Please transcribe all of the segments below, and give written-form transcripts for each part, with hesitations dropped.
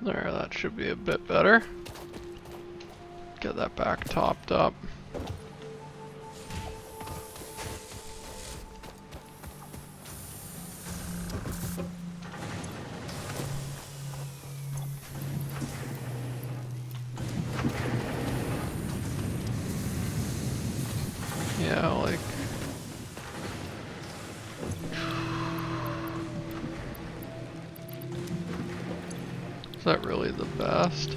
There, that should be a bit better. Get that back topped up. Yeah, like... Is that really the best?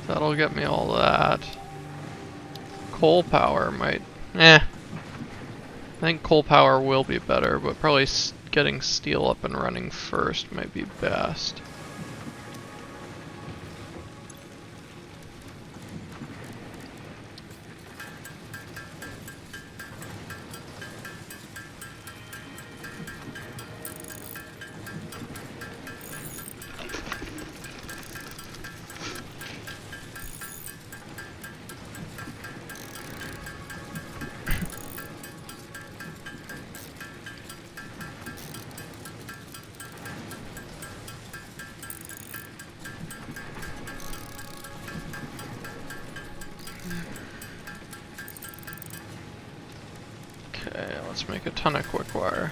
That'll get me all that. Coal power might... I think coal power will be better, but probably getting steel up and running first might be best. Okay, let's make a ton of quick wire.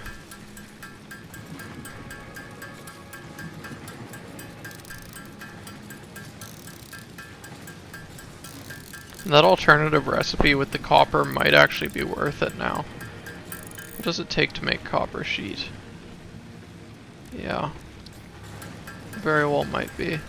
That alternative recipe with the copper might actually be worth it now. What does it take to make copper sheet? Yeah. Very well might be.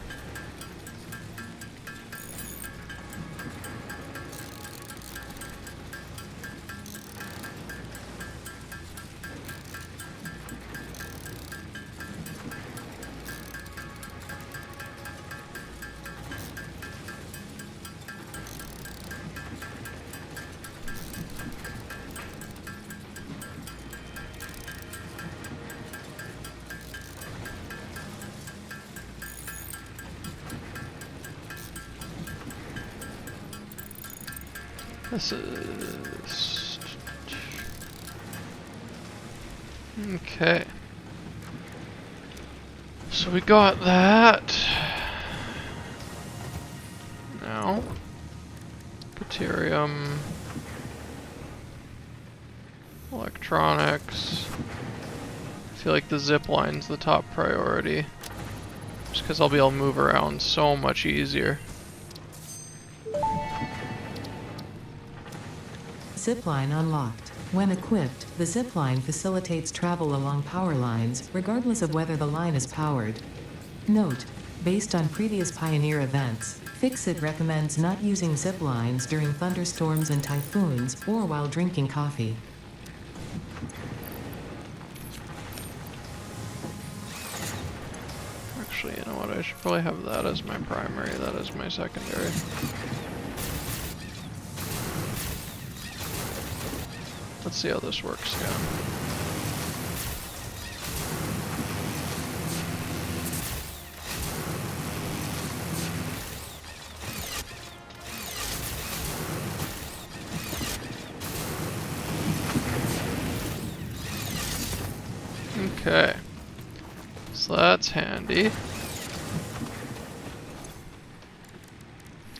This is... Okay. So we got that. Now, Deuterium, electronics. I feel like the zip line's the top priority. Just because I'll be able to move around so much easier. Zipline unlocked. When equipped, the zipline facilitates travel along power lines, regardless of whether the line is powered. Note: based on previous Pioneer events, Fixit recommends not using ziplines during thunderstorms and typhoons, or while drinking coffee. Actually, you know what? I should probably have that as my primary, that as my secondary. Let's see how this works again. Okay. So that's handy.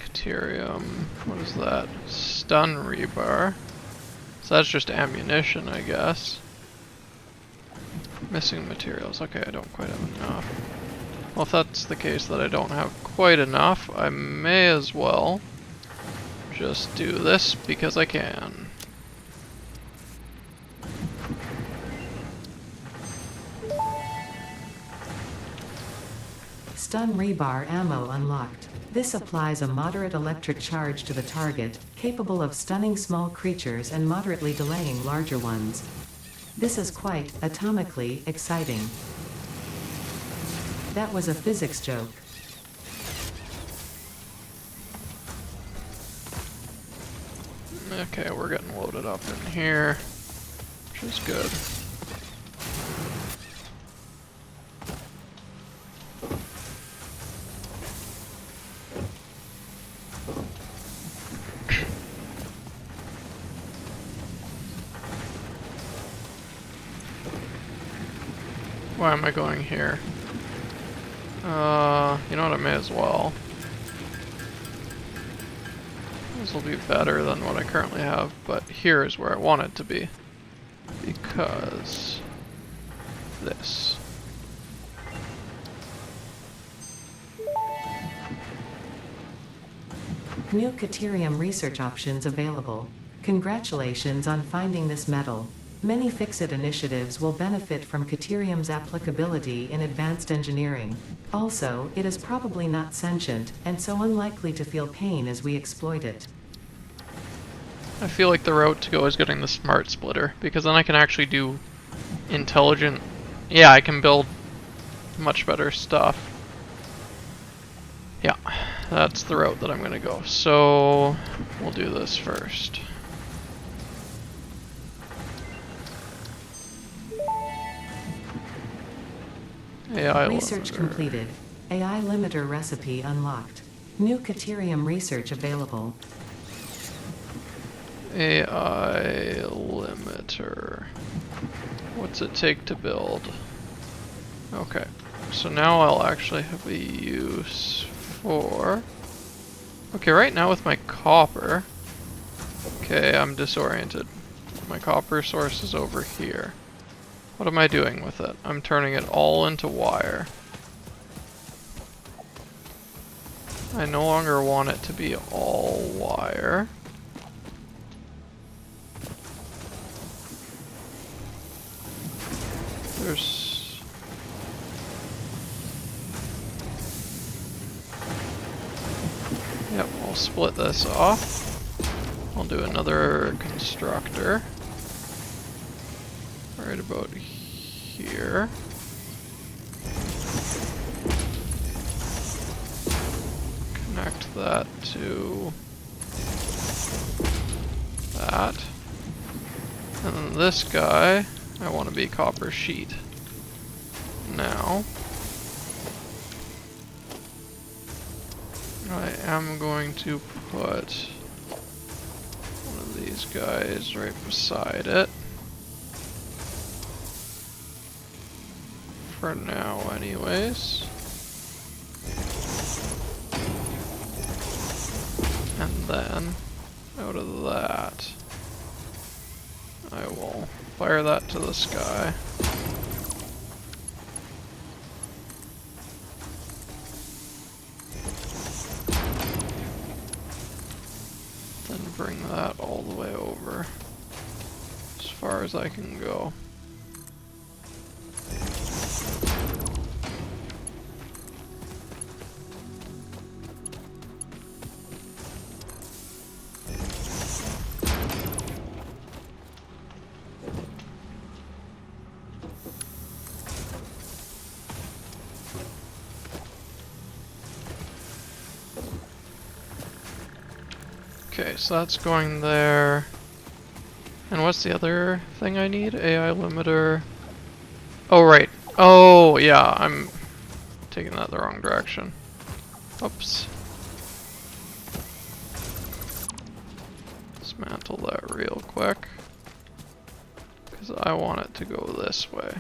Deuterium, what is that? Stun rebar. So that's just ammunition, I guess. Missing materials. Okay, I don't quite have enough. Well, if that's the case that I don't have quite enough, I may as well just do this because I can. Stun rebar ammo unlocked. This applies a moderate electric charge to the target, capable of stunning small creatures and moderately delaying larger ones. This is quite, atomically, exciting. That was a physics joke. Okay, we're getting loaded up in here, which is good. Why am I going here? You know what, I may as well. This will be better than what I currently have, but here is where I want it to be. Because... this. New Caterium research options available. Congratulations on finding this metal. Many Fix-It initiatives will benefit from Caterium's applicability in advanced engineering. Also, it is probably not sentient, and so unlikely to feel pain as we exploit it. I feel like the route to go is getting the smart splitter, because then I can actually do intelligent... Yeah, I can build much better stuff. Yeah, that's the route that I'm gonna go. So, we'll do this first. AI Research limiter. completed. AI limiter recipe unlocked. New Caterium research available. AI limiter. What's it take to build? Okay, so now I'll actually have a use for... Okay, right now with my copper... Okay, I'm disoriented. My copper source is over here. What am I doing with it? I'm turning it all into wire. I no longer want it to be all wire. There's... Yep, I'll split this off. I'll do another constructor. Right about here. Connect that to that. And then this guy, I want to be copper sheet. Now, I am going to put one of these guys right beside it. For now, anyways. And then, out of that, I will fire that to the sky. Then bring that all the way over, as far as I can go. Okay, so that's going there. And what's the other thing I need? AI limiter. Oh, right. Oh, yeah, I'm taking that the wrong direction. Oops. Dismantle that real quick. Because I want it to go this way.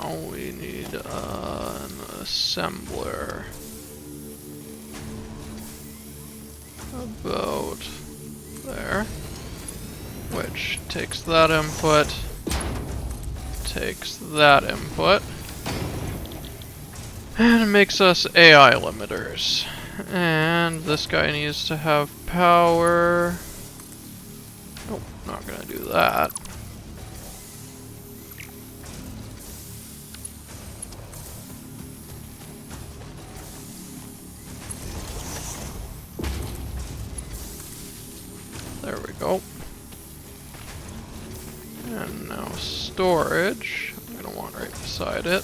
now we need an assembler. About there. Which takes that input, takes that input, and it makes us AI limiters. And this guy needs to have power. Nope, not gonna do that. There we go. And now storage, I'm gonna want right beside it.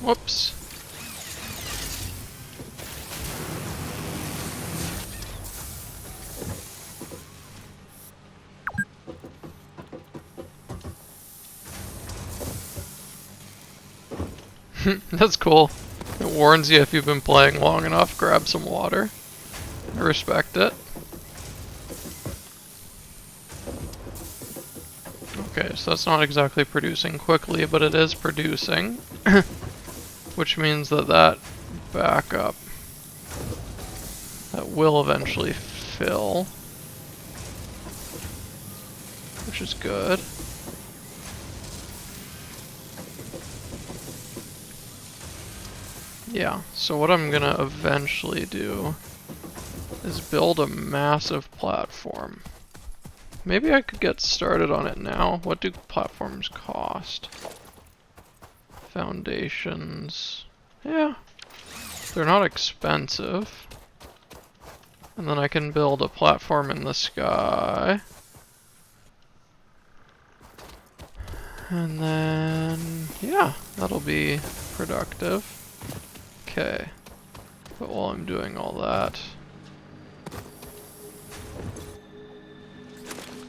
Whoops. That's cool. It warns you if you've been playing long enough, grab some water. I respect it. Okay, so that's not exactly producing quickly, but it is producing. Which means that that backup, that will eventually fill. Which is good. Yeah, so what I'm gonna eventually do is build a massive platform. Maybe I could get started on it now. What do platforms cost? Foundations. Yeah, they're not expensive. And then I can build a platform in the sky. And then, yeah, that'll be productive. Okay, but while I'm doing all that,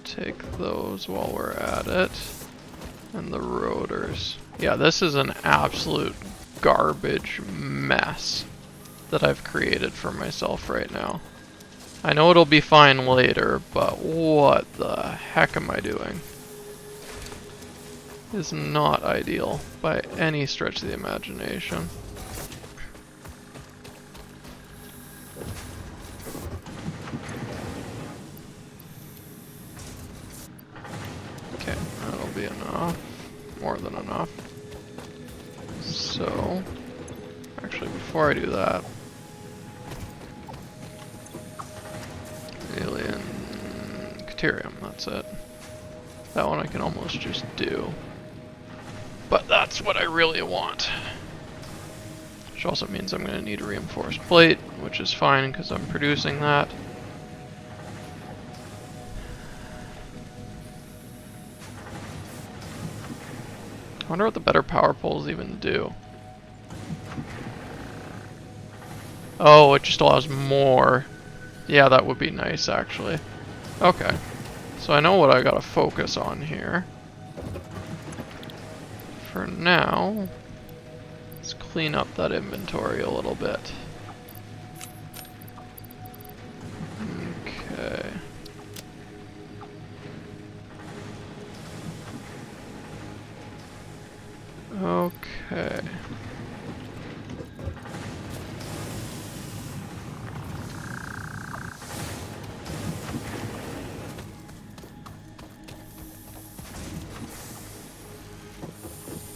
take those while we're at it, and the rotors. Yeah, this is an absolute garbage mess that I've created for myself right now. I know it'll be fine later, but what the heck am I doing? Is not ideal by any stretch of the imagination. Okay, that'll be enough. More than enough. So, actually before I do that, alien Caterium, that's it. That one I can almost just do. But that's what I really want. Which also means I'm going to need a reinforced plate, which is fine because I'm producing that. I wonder what the better power poles even do. Oh, it just allows more. Yeah, that would be nice actually. Okay, so I know what I gotta focus on here. For now, let's clean up that inventory a little bit. Okay. Okay.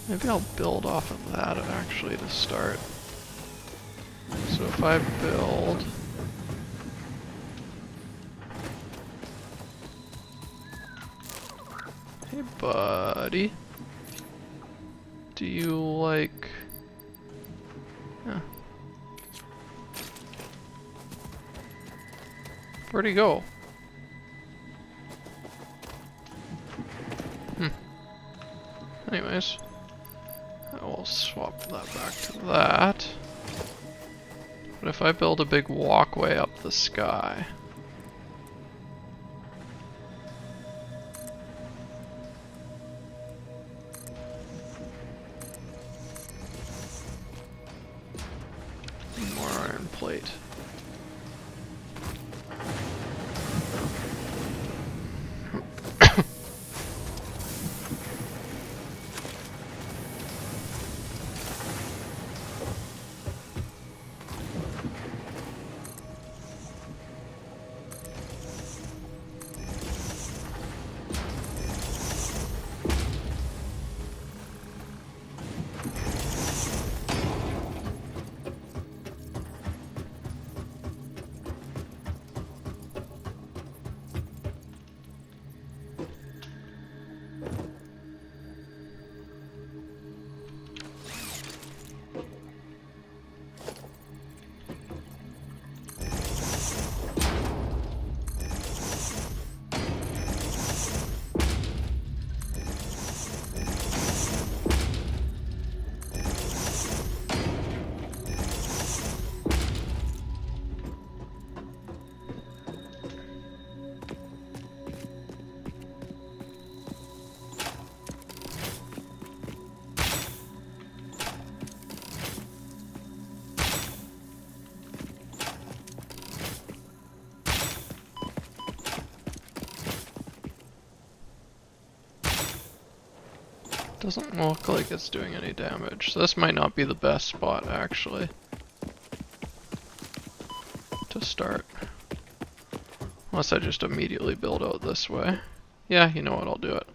Maybe I'll build off of that actually to start. So if I build... Hey buddy. Do you like... Yeah. Where'd he go? Anyways. I will swap that back to that. But if I build a big walkway up the sky, Doesn't look like it's doing any damage, so this might not be the best spot actually to start. Unless I just immediately build out this way. Yeah, you know what, I'll do it.